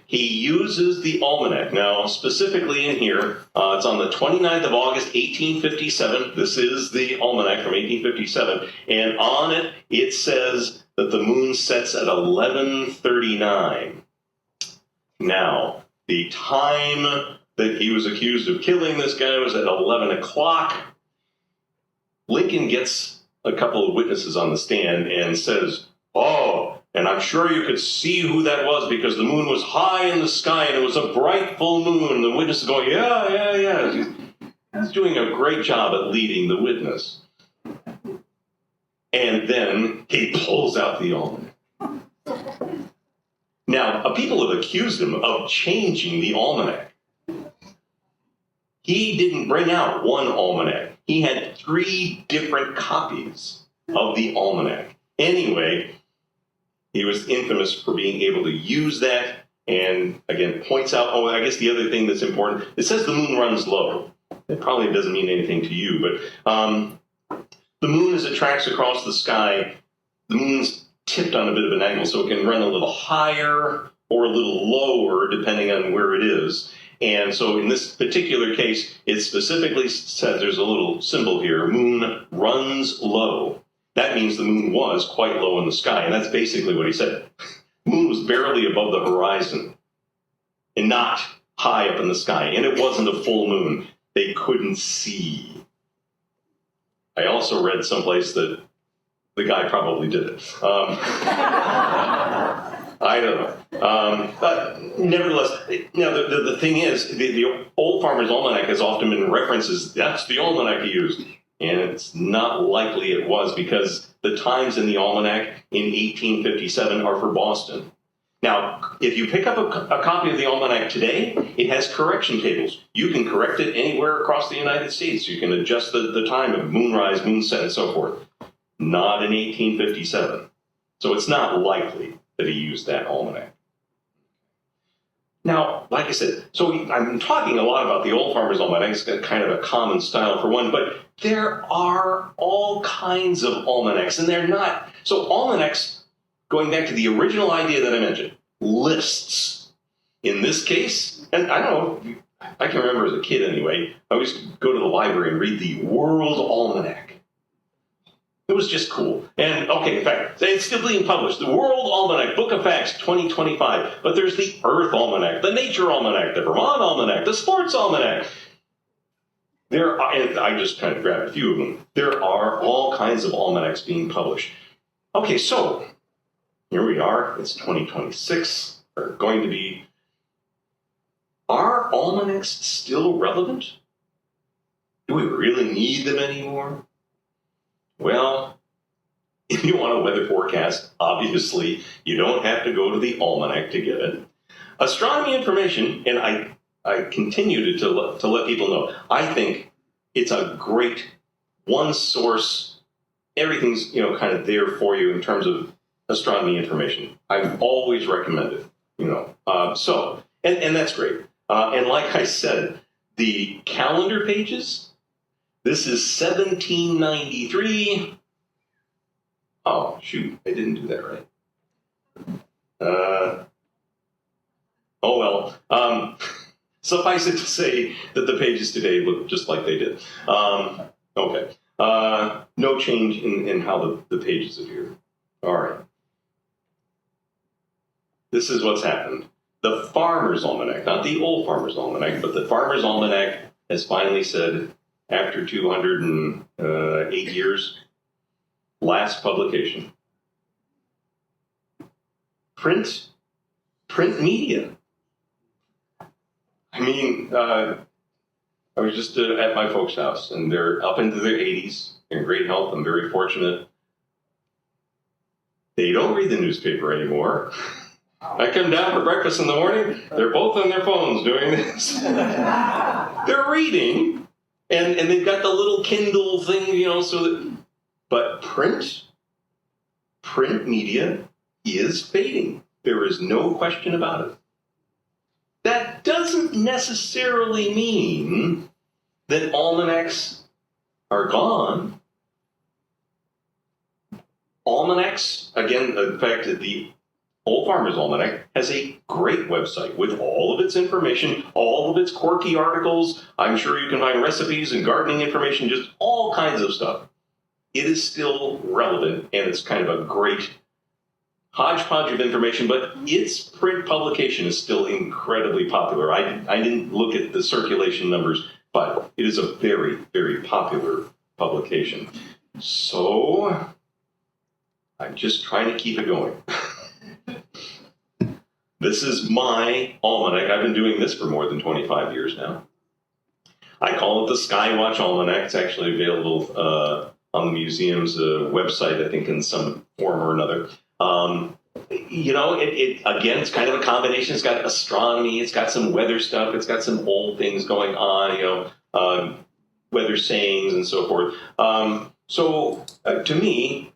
he uses the almanac. Now, specifically in here, it's on the 29th of August, 1857. This is the almanac from 1857. And on it, it says that the moon sets at 11:39. Now, the time that he was accused of killing this guy was at 11 o'clock. Lincoln gets a couple of witnesses on the stand and says, oh, and I'm sure you could see who that was because the moon was high in the sky and it was a bright full moon. The witness is going, yeah. He's doing a great job at leading the witness. And then he pulls out the almanac. Now, people have accused him of changing the almanac. He didn't bring out one almanac. He had 3 different copies of the almanac. Anyway, he was infamous for being able to use that and, again, points out, I guess the other thing that's important, it says the moon runs low. It probably doesn't mean anything to you, but the moon, as it tracks across the sky, the moon's tipped on a bit of an angle, so it can run a little higher or a little lower, depending on where it is. And so in this particular case, it specifically says, there's a little symbol here, moon runs low. That means the moon was quite low in the sky, and that's basically what he said. The moon was barely above the horizon and not high up in the sky, and it wasn't a full moon. They couldn't see. I also read someplace that the guy probably did it. I don't know. But nevertheless, the thing is, the Old Farmer's Almanac has often been referenced as, that's the almanac he used. And it's not likely it was, because the times in the almanac in 1857 are for Boston. Now, if you pick up a copy of the almanac today, it has correction tables. You can correct it anywhere across the United States. You can adjust the time of moonrise, moonset, and so forth. Not in 1857. So it's not likely that he used that almanac. Now, like I said, so I'm talking a lot about the Old Farmer's Almanac. It's got kind of a common style for one, but there are all kinds of almanacs, and they're not. So almanacs, going back to the original idea that I mentioned, lists. In this case, and I don't know I can remember as a kid anyway, I used to go to the library and read the World Almanac. It was just cool. And, okay, in fact, it's still being published. The World Almanac, Book of Facts, 2025. But there's the Earth Almanac, the Nature Almanac, the Vermont Almanac, the Sports Almanac. There are, and I just kind of grabbed a few of them. There are all kinds of almanacs being published. Okay, so here we are. It's 2026. They're going to be. Are almanacs still relevant? Do we really need them anymore? Well, if you want a weather forecast, obviously, you don't have to go to the almanac to get it. Astronomy information, and I continue to let people know, I think it's a great one source. Everything's, kind of there for you in terms of astronomy information. I've always recommended, and that's great. And like I said, the calendar pages, this is 1793. Oh, shoot, I didn't do that right. Oh, well. Suffice it to say that the pages today look just like they did. Okay. No change in how the pages appear. All right. This is what's happened. The Farmer's Almanac, not the Old Farmer's Almanac, but the Farmer's Almanac has finally said, after 208 years, last publication. Print media. I mean, I was just at my folks' house, and they're up into their 80s, in great health. I'm very fortunate. They don't read the newspaper anymore. I come down for breakfast in the morning, they're both on their phones doing this. They're reading, and they've got the little Kindle thing, but print media is fading. There is no question about it. That doesn't necessarily mean that almanacs are gone. Almanacs, again, in fact, the Old Farmer's Almanac has a great website with all of its information, all of its quirky articles. I'm sure you can find recipes and gardening information, just all kinds of stuff. It is still relevant, and it's kind of a great hodgepodge of information, but its print publication is still incredibly popular. I didn't look at the circulation numbers, but it is a very, very popular publication. So I'm just trying to keep it going. This is my almanac. I've been doing this for more than 25 years now. I call it the Skywatch Almanac. It's actually available on the museum's website, I think, in some form or another. Again, it's kind of a combination. It's got astronomy. It's got some weather stuff. It's got some old things going on, weather sayings and so forth. So to me,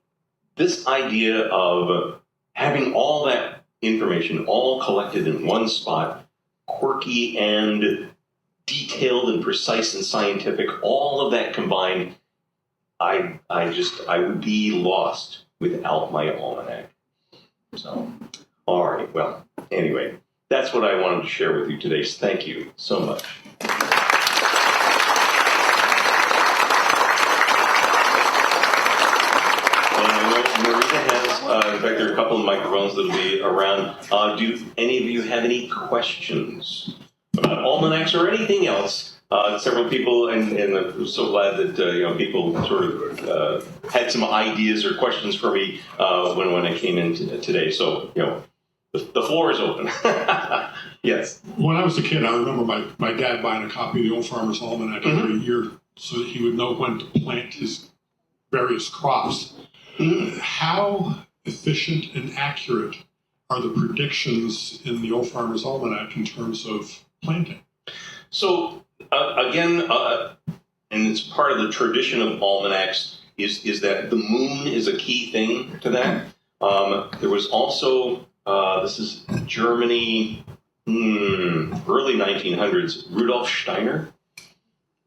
this idea of having all that information all collected in one spot, quirky and detailed and precise and scientific, all of that combined, I would be lost without my almanac. So, all right, well, anyway, that's what I wanted to share with you today. Thank you so much. In fact, there are a couple of microphones that will be around. Do any of you have any questions about almanacs or anything else? Several people, and I'm so glad that people sort of had some ideas or questions for me when I came in today. So the floor is open. Yes. When I was a kid, I remember my dad buying a copy of the Old Farmer's Almanac every year so that he would know when to plant his various crops. How efficient and accurate are the predictions in the Old Farmer's Almanac in terms of planting? So again, and it's part of the tradition of almanacs, is that the moon is a key thing to that. There was also, this is Germany, early 1900s, Rudolf Steiner.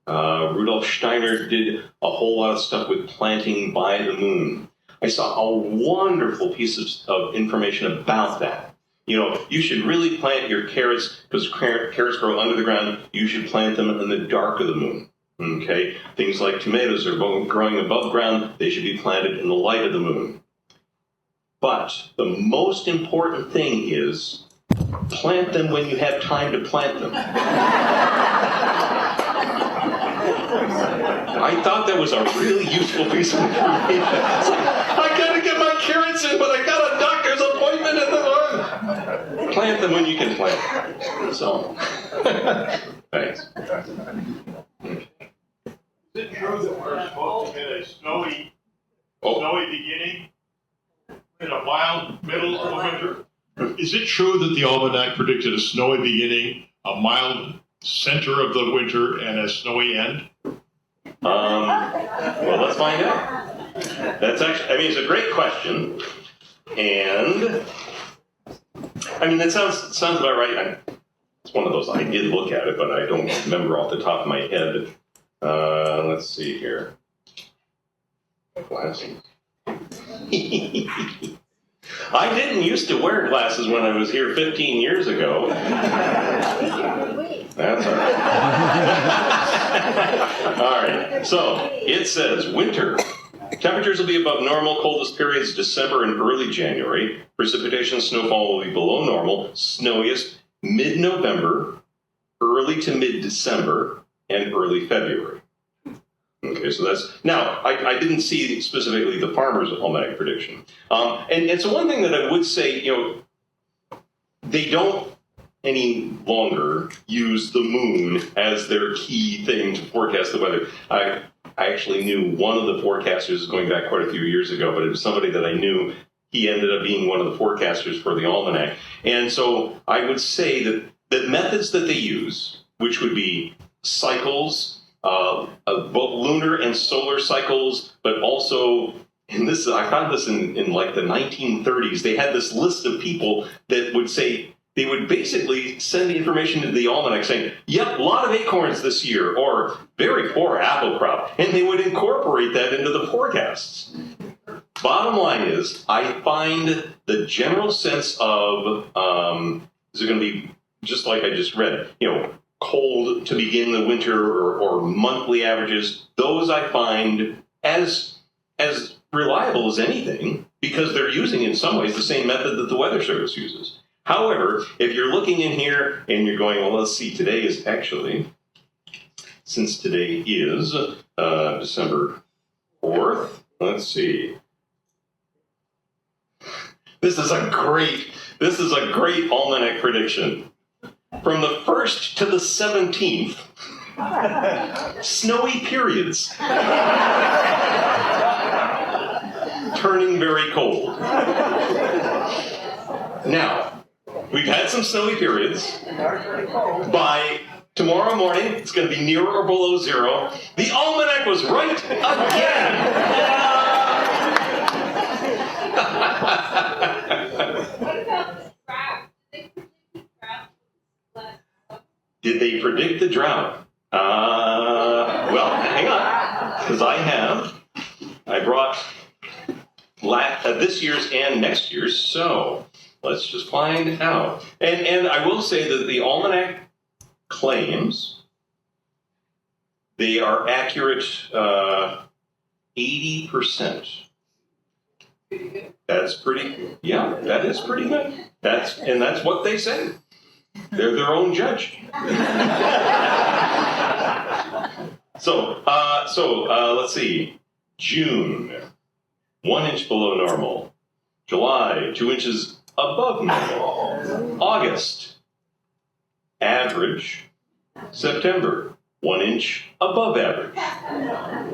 Rudolf Steiner did a whole lot of stuff with planting by the moon. I saw a wonderful piece of information about that. You should really plant your carrots, because carrots grow under the ground. You should plant them in the dark of the moon. Okay? Things like tomatoes are growing above ground. They should be planted in the light of the moon. But the most important thing is plant them when you have time to plant them. I thought that was a really useful piece of information. It's like, I gotta get my carrots in, but I got a doctor's appointment in the morning. Plant them when you can plant them. So, thanks. Is it true that we're supposed to get a snowy beginning and a mild middle of the winter? Is it true that the Almanac predicted a snowy beginning, a mild center of the winter, and a snowy end? Well, let's find out. That's actually, it's a great question. And, that sounds about right. It's one of those, I did look at it, but I don't remember off the top of my head. Let's see here. Glasses. I didn't used to wear glasses when I was here 15 years ago. That's all right. All right. So it says winter. Temperatures will be above normal. Coldest periods December and early January. Precipitation and snowfall will be below normal. Snowiest mid-November, early to mid-December, and early February. Okay, so that's... Now, I didn't see specifically the Farmer's Almanac prediction. And so one thing that I would say, they don't any longer use the moon as their key thing to forecast the weather. I actually knew one of the forecasters going back quite a few years ago, but it was somebody that I knew. He ended up being one of the forecasters for the Almanac. And so I would say that the methods that they use, which would be cycles, both lunar and solar cycles, but also, and this I found this in like the 1930s, they had this list of people that would say, they would basically send the information to the Almanac saying, yep, a lot of acorns this year, or very poor apple crop, and they would incorporate that into the forecasts. Bottom line is, I find the general sense of, is it going to be, just like I just read, cold to begin the winter or monthly averages, those I find as reliable as anything, because they're using in some ways the same method that the Weather Service uses. However, if you're looking in here and you're going, well, let's see, today is actually, since today is December 4th, let's see. This is a great Almanac prediction. From the 1st to the 17th, snowy periods. Turning very cold. Now, we've had some snowy periods. By tomorrow morning, it's going to be near or below zero. The Almanac was right again. Did they predict the drought? Well, hang on, because I brought this year's and next year's, so let's just find out. And I will say that the Almanac claims they are accurate 80%. That's pretty, that is pretty good. That's what they say. They're their own judge. So let's see. June, 1 inch below normal. July, 2 inches above normal. August, average. September, 1 inch above average. I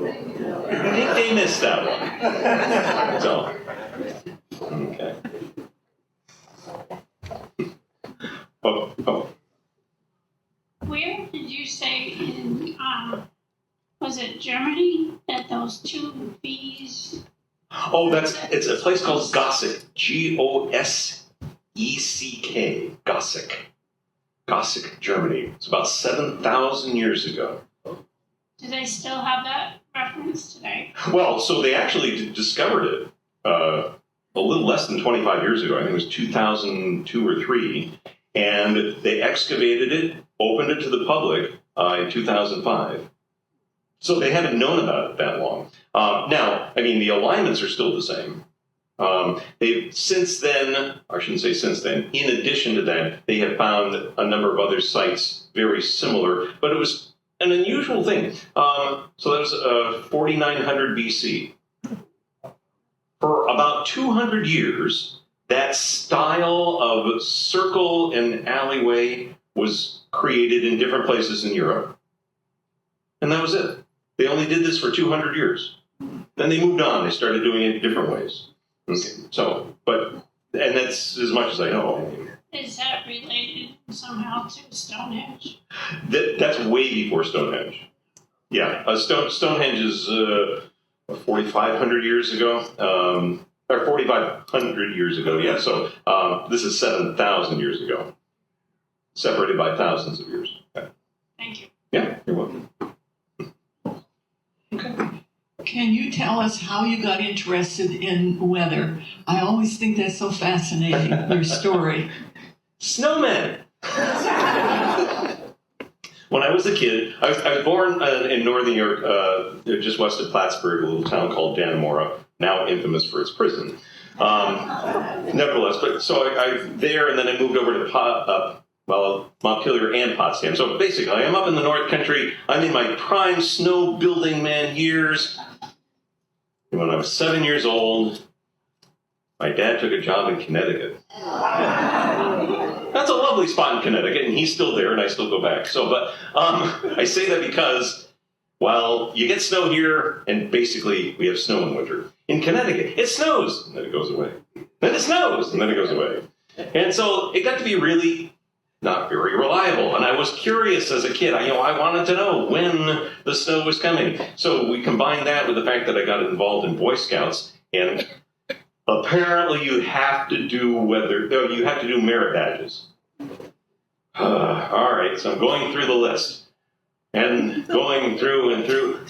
think they missed that one. So, okay. Oh. Where did you say in, was it Germany, that those two bees? Oh, it's a place called Gossec. Goseck. Gossec, Germany. It's about 7,000 years ago. Do they still have that reference today? Well, so they actually discovered it a little less than 25 years ago. I think it was 2002 or 3. And they excavated it, opened it to the public in 2005. So they haven't known about it that long. Now, I mean, the alignments are still the same. They've since then, I shouldn't say since then, in addition to that, they have found a number of other sites very similar, but it was an unusual thing. So that was 4900 BC. For about 200 years, that style of circle and alleyway was created in different places in Europe. And that was it. They only did this for 200 years. Then they moved on. They started doing it different ways. Okay. So, and that's as much as I know. Is that related somehow to Stonehenge? That's way before Stonehenge. Yeah, Stonehenge is 4,500 years ago, or 4,500 years ago. Yeah, so this is 7,000 years ago, separated by thousands of years. Okay. Thank you. Yeah, you're welcome. Okay. Can you tell us how you got interested in weather? I always think that's so fascinating, your story. Snowmen. When I was a kid, I was born in northern New York, just west of Plattsburgh, a little town called Dannemora, now infamous for its prison. Nevertheless, but so I there, and then I moved over to Montpelier and Potsdam. So basically, I'm up in the North Country. I'm in my prime snow building man years. And when I was 7 years old, my dad took a job in Connecticut. That's a lovely spot in Connecticut, and he's still there, and I still go back. So, but I say that because, well, you get snow here, and basically we have snow in winter. In Connecticut, it snows, and then it goes away. Then it snows, and then it goes away. And so it got to be really not very reliable. And I was curious as a kid. I wanted to know when the snow was coming. So we combined that with the fact that I got involved in Boy Scouts, and apparently you have to do merit badges. All right, so I'm going through the list and going through and through.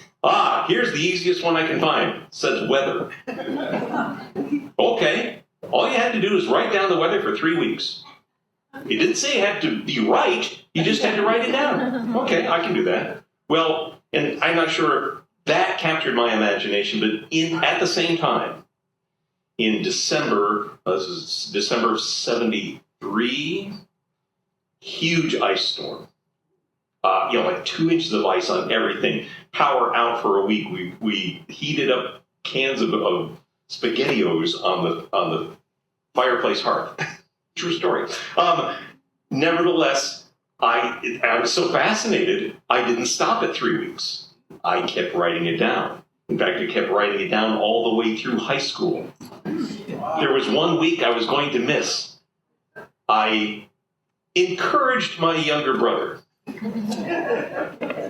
Here's the easiest one I can find. It says weather. Okay, all you had to do is write down the weather for 3 weeks. It didn't say it had to be right. You just had to write it down. Okay, I can do that. Well, and I'm not sure that captured my imagination, but at the same time, in December, this is December of 73, huge ice storm. Like 2 inches of ice on everything. Power out for a week. We heated up cans of SpaghettiOs on the fireplace hearth. True story. Nevertheless, I was so fascinated, I didn't stop at 3 weeks. I kept writing it down. In fact, I kept writing it down all the way through high school. There was 1 week I was going to miss. I encouraged my younger brother,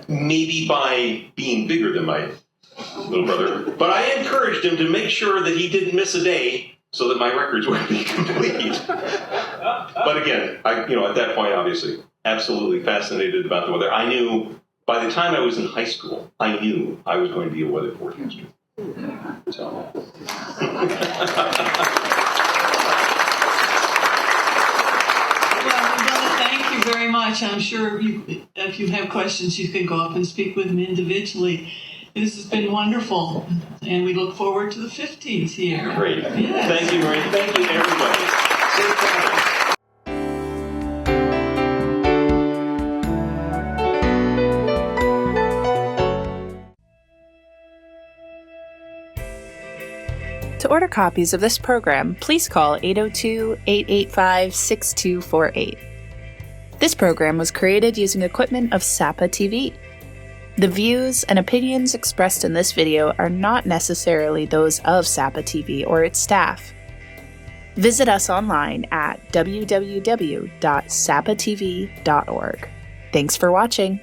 maybe by being bigger than my little brother, but I encouraged him to make sure that he didn't miss a day so that my records would be complete. But again, at that point, obviously, absolutely fascinated about the weather. I knew by the time I was in high school, I knew I was going to be a weather forecaster. So. Thank you very much. I'm sure if you have questions, you can go up and speak with them individually. This has been wonderful, and we look forward to the 15th year. Great. Yes. Thank you, Marie. Thank you, everybody. Safe travel. To order copies of this program, please call 802-885-6248. This program was created using equipment of SAPA TV. The views and opinions expressed in this video are not necessarily those of SAPA TV or its staff. Visit us online at www.sapatv.org. Thanks for watching.